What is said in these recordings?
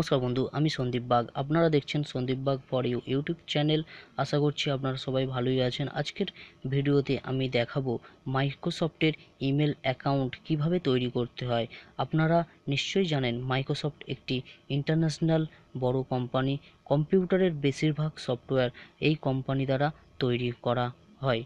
নমস্কার বন্ধু, আমি সন্দীপ বাগ। আপনারা দেখছেন Sandip Bag for you YouTube channel. আশা করছি আপনারা সবাই ভালোই আছেন। আজকের ভিডিওতে আমি দেখাবো মাইক্রোসফটের ইমেল অ্যাকাউন্ট কিভাবে তৈরি করতে হয়। আপনারা নিশ্চয়ই জানেন মাইক্রোসফট একটি ইন্টারন্যাশনাল বড় কোম্পানি। কম্পিউটারের বেশিরভাগ সফটওয়্যার এই কোম্পানি দ্বারা তৈরি করা হয়।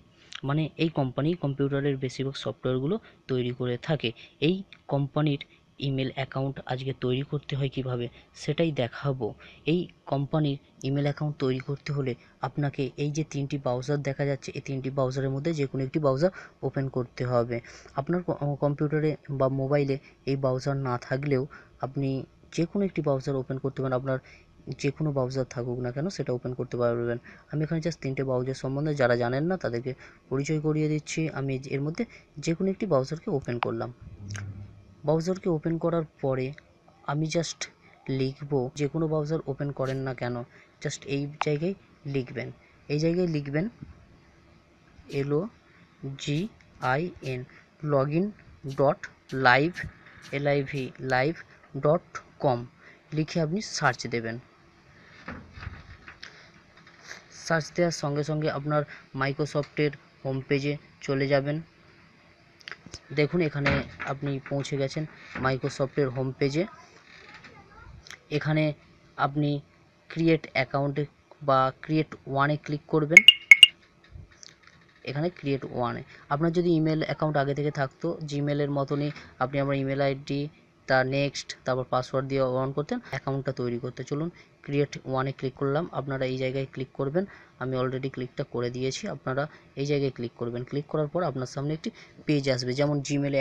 মানে এই কোম্পানি কম্পিউটারের বেশিরভাগ সফটওয়্যারগুলো তৈরি করে থাকে। এই কোম্পানির ইমেল অ্যাকাউন্ট আজকে তৈরি করতে হয় কিভাবে সেটাই দেখাবো। এই কোম্পানির ইমেল অ্যাকাউন্ট তৈরি করতে হলে আপনাকে এই যে তিনটি ব্রাউজার দেখা যাচ্ছে, এই তিনটি ব্রাউজারের মধ্যে যে কোনো একটি ব্রাউজার ওপেন করতে হবে। আপনার কম্পিউটারে বা মোবাইলে এই ব্রাউজার না থাকলেও আপনি যে কোনো একটি ব্রাউজার ওপেন করতে পারেন। আপনার যে কোনো ব্রাউজার থাকুক না কেন সেটা ওপেন করতে পারবেন। আমি এখানে জাস্ট তিনটে ব্রাউজার সম্বন্ধে যারা জানেন না তাদেরকে পরিচয় করিয়ে দিচ্ছি। আমি এর মধ্যে যে কোনো একটি ব্রাউজারকে ওপেন করলাম। ব্রাউজারকে ওপেন করার পরে আমি জাস্ট লিখব, যে কোনো ব্রাউজার ওপেন করেন না কেন জাস্ট এই জায়গায় লিখবেন। এই জায়গায় লিখবেন LOGIN login.live.com লিখে আপনি সার্চ দেবেন। সার্চ দেওয়ার সঙ্গে সঙ্গে আপনার মাইক্রোসফটের হোম পেজে চলে যাবেন। দেখুন এখানে আপনি পৌঁছে গেছেন মাইক্রোসফটের হোম পেজে। এখানে আপনি ক্রিয়েট অ্যাকাউন্টে বা ক্রিয়েট ওয়ানে ক্লিক করবেন। এখানে ক্রিয়েট ওয়ানে আপনার যদি ইমেল অ্যাকাউন্ট আগে থেকে থাকতো, জিমেলের মতনই আপনি আমার ইমেল আইডি তার নেক্সট তারপর পাসওয়ার্ড দিয়ে অন করতেন অ্যাকাউন্টটা তৈরি করতে। চলুন ক্রিয়েট ওয়ানে ক্লিক করলাম। আপনারা এই জায়গায় ক্লিক করবেন। আমি অলরেডি ক্লিকটা করে দিয়েছি। আপনারা এই জায়গায় ক্লিক করবেন। ক্লিক করার পর আপনার সামনে একটি পেজ আসবে, যেমন জিমেলে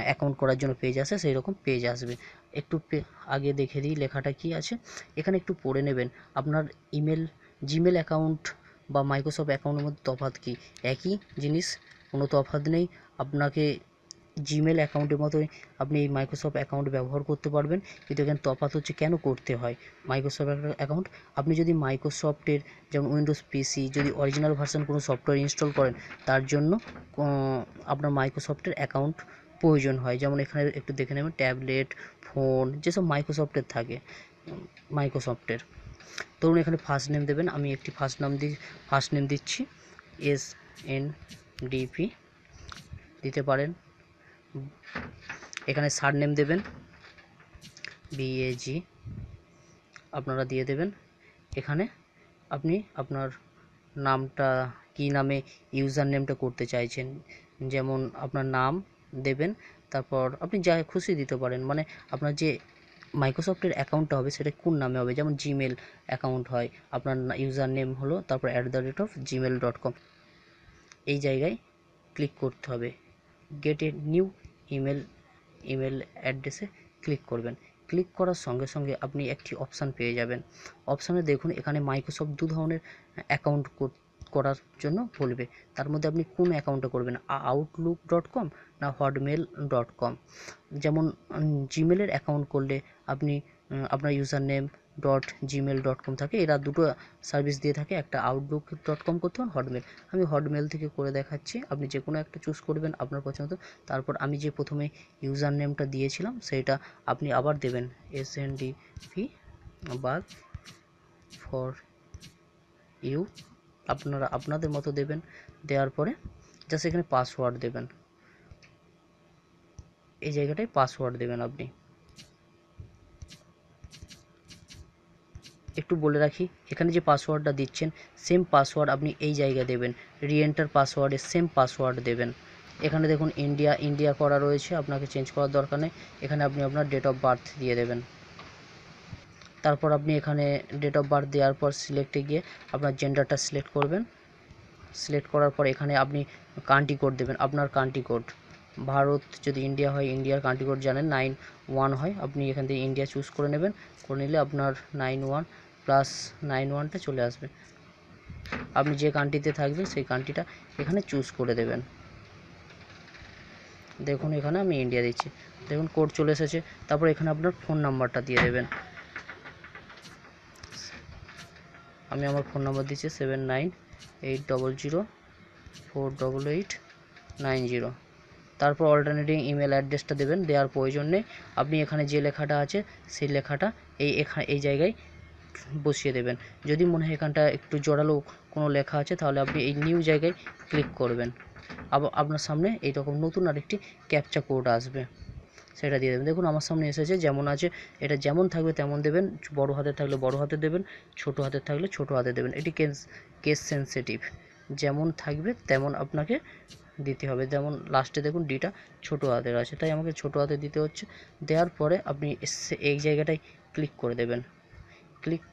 অ্যাকাউন্ট করার জন্য পেজ আসে সেই রকম পেজ আসবে। একটু আগে দেখে দিই লেখাটা কি আছে, এখানে একটু পড়ে নেবেন। আপনার জিমেল অ্যাকাউন্ট বা মাইক্রোসফট অ্যাকাউন্টের মধ্যে তফাৎ কী? একই জিনিস, কোনো তফাৎ নেই। আপনাকে জিমেল অ্যাকাউন্টের মতোই আপনি এই মাইক্রোসফট অ্যাকাউন্ট ব্যবহার করতে পারবেন, কিন্তু এখানে তফাৎ হচ্ছে কেন করতে হয় মাইক্রোসফট অ্যাকাউন্ট। আপনি যদি মাইক্রোসফটের যেমন উইন্ডোজ পিসি যদি অরিজিনাল ভার্সন কোনো সফটওয়্যার ইনস্টল করেন, তার জন্য আপনার মাইক্রোসফটের অ্যাকাউন্ট প্রয়োজন হয়। যেমন এখানে একটু দেখে নেবেন ট্যাবলেট, ফোন যেসব মাইক্রোসফটের থাকে মাইক্রোসফটের। ধরুন এখানে ফার্স্ট নেম দেবেন। আমি একটি ফার্স্ট নেম দিচ্ছি SNDP দিতে পারেন। এখানে সার নেম দেবেন BAG আপনারা দিয়ে দেবেন। এখানে আপনি আপনার নামটা কি নামে ইউজার নেমটা করতে চাইছেন, যেমন আপনার নাম দেবেন। তারপর আপনি যা খুশি দিতে পারেন, মানে আপনার যে মাইক্রোসফটের অ্যাকাউন্টটা হবে সেটা কোন নামে হবে। যেমন জিমেল অ্যাকাউন্ট হয়, আপনার ইউজার নেম হলো তারপর @gmail.com। এই জায়গায় ক্লিক করতে হবে। গেট এ নিউ ইমেল অ্যাড্রেসে ক্লিক করবেন। ক্লিক করার সঙ্গে সঙ্গে আপনি একটি অপশান পেয়ে যাবেন। অপশানে দেখুন এখানে মাইক্রোসফট দু ধরনের অ্যাকাউন্ট করার জন্য বলবে। তার মধ্যে আপনি কোন অ্যাকাউন্টটা করবেন, outlook.com না hotmail.com। যেমন জিমেলের অ্যাকাউন্ট করলে আপনি আপনার ইউজার নেম .gmail.com থাকে, এরা দুটো সার্ভিস দিয়ে থাকে, একটা outlook.com করতে পারেন, হটমেল। আমি হটমেল থেকে করে দেখাচ্ছি, আপনি যে কোনো একটা চুজ করবেন আপনার পছন্দ। তারপর আমি যে প্রথমে ইউজার নেমটা দিয়েছিলাম সেইটা আপনি আবার দেবেন SNDP বাগ ফর ইউ, আপনারা আপনাদের মতো দেবেন। দেওয়ার পরে জাস্ট এখানে পাসওয়ার্ড দেবেন, এই জায়গাটায় পাসওয়ার্ড দেবেন। আপনি একটু বলে রাখি, এখানে যে পাসওয়ার্ডটা দিচ্ছেন সেম পাসওয়ার্ড আপনি এই জায়গায় দেবেন, রিএন্টার পাসওয়ার্ডে সেম পাসওয়ার্ড দেবেন। এখানে দেখুন ইন্ডিয়া করা রয়েছে, আপনাকে চেঞ্জ করার দরকার নেই। এখানে আপনি আপনার ডেট অফ বার্থ দিয়ে দেবেন। তারপর আপনি এখানে ডেট অফ বার্থ দেওয়ার পর সিলেক্টে গিয়ে আপনার জেন্ডারটা সিলেক্ট করবেন। সিলেক্ট করার পর এখানে আপনি কান্ট্রি কোড দেবেন, আপনার কান্ট্রি কোড। ভারত যদি ইন্ডিয়া হয়, ইন্ডিয়ার কান্ট্রি কোড জানেন 91 হয়, আপনি এখান থেকে ইন্ডিয়া চুজ করে নেবেন। করে নিলে আপনার 91+91টা চলে আসবে। আপনি যে কান্ট্রিতে থাকবেন সেই কান্ট্রিটা এখানে চুজ করে দেবেন। দেখুন এখানে আমি ইন্ডিয়া দিচ্ছি, দেখুন কোড চলে এসেছে। তারপর এখানে আপনার ফোন নাম্বারটা দিয়ে দেবেন। আমি আমার ফোন নাম্বার দিচ্ছি 7980048890। তারপর অল্টারনেটিং ইমেল অ্যাড্রেসটা দেবেন, দেওয়ার প্রয়োজন নেই। আপনি এখানে যে লেখাটা আছে সেই লেখাটা এই জায়গায় বসিয়ে দেবেন। যদি মনে হয় এখানটা একটু জোরালো কোনো লেখা আছে তাহলে আপনি এই নিউ জায়গায় ক্লিক করবেন। আবার আপনার সামনে এইরকম নতুন আরেকটি ক্যাপচা কোড আসবে, সেটা দিয়ে দেবেন। দেখুন আমার সামনে এসেছে, যেমন আছে এটা যেমন থাকবে তেমন দেবেন। বড় হাতে থাকলে বড় হাতে দেবেন, ছোট হাতে থাকলে ছোট হাতে দেবেন। এটি কেস সেন্সিটিভ, যেমন থাকবে তেমন আপনাকে দিতে হবে। যেমন লাস্টে দেখুন ডিটা ছোট হাতের আছে, তাই আমাকে ছোট হাতে দিতে হচ্ছে। দেওয়ার পরে আপনি এই জায়গাটায় ক্লিক করে দেবেন। ক্লিক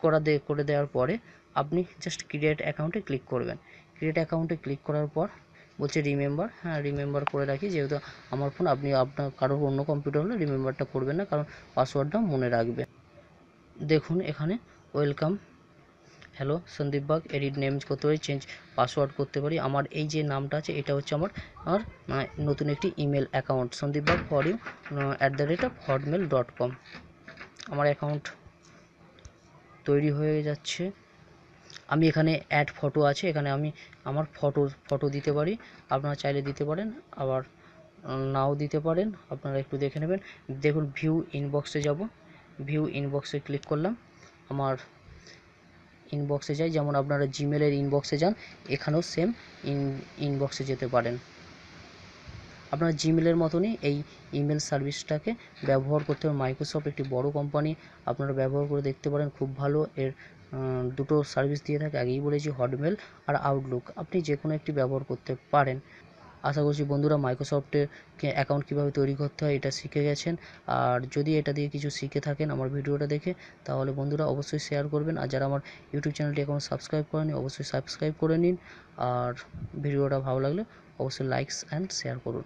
করে দেওয়ার পরে আপনি জাস্ট ক্রিয়েট অ্যাকাউন্টে ক্লিক করবেন। ক্রিয়েট অ্যাকাউন্টে ক্লিক করার পর বলছে রিমেম্বার, হ্যাঁ রিমেম্বার করে রাখি, যেহেতু আমার ফোন। আপনি আপনার কারোর অন্য কম্পিউটার হলে রিমেম্বারটা করবেন না, কারণ পাসওয়ার্ডটা মনে রাখবে। দেখুন এখানে welcome, hello Sandeep Bag, edit name করতে পারি, চেঞ্জ পাসওয়ার্ড করতে পারি। আমার এই যে নামটা আছে এটা হচ্ছে আমার নতুন একটি email account, Sandeep Bag for you @hotmail.com। আমার অ্যাকাউন্ট তৈরি হয়ে যাচ্ছে। আমি এখানে অ্যাড ফটো আছে, এখানে আমি আমার ফটো দিতে পারি। আপনারা চাইলে দিতে পারেন, আবার নাও দিতে পারেন, আপনারা একটু দেখে নেবেন। দেখুন ভিউ ইনবক্সে যাব, ভিউ ইনবক্সে ক্লিক করলাম। আমার ইনবক্সে যাই, যেমন আপনারা জিমেলের ইনবক্সে যান, এখানেও সেম ইনবক্সে যেতে পারেন। আপনারা জিমেলের মতনই এই ইমেল সার্ভিসটাকে ব্যবহার করতে হবে। মাইক্রোসফট একটি বড় কোম্পানি, আপনারা ব্যবহার করে দেখতে পারেন, খুব ভালো। এর দুটো সার্ভিস দিয়ে থাকে, আগেই বলেছি, হটমেল আর আউটলুক। আপনি যে কোনো একটি ব্যবহার করতে পারেন। আশা করছি বন্ধুরা মাইক্রোসফটের অ্যাকাউন্ট কীভাবে তৈরি করতে হয় এটা শিখে গেছেন। আর যদি এটা দিয়ে কিছু শিখে থাকেন আমার ভিডিওটা দেখে, তাহলে বন্ধুরা অবশ্যই শেয়ার করবেন। আর যারা আমার ইউটিউব চ্যানেলটি এখনও সাবস্ক্রাইব করেনি অবশ্যই সাবস্ক্রাইব করে নিন। আর ভিডিওটা ভালো লাগলে অবশ্যই লাইকস অ্যান্ড শেয়ার করুন।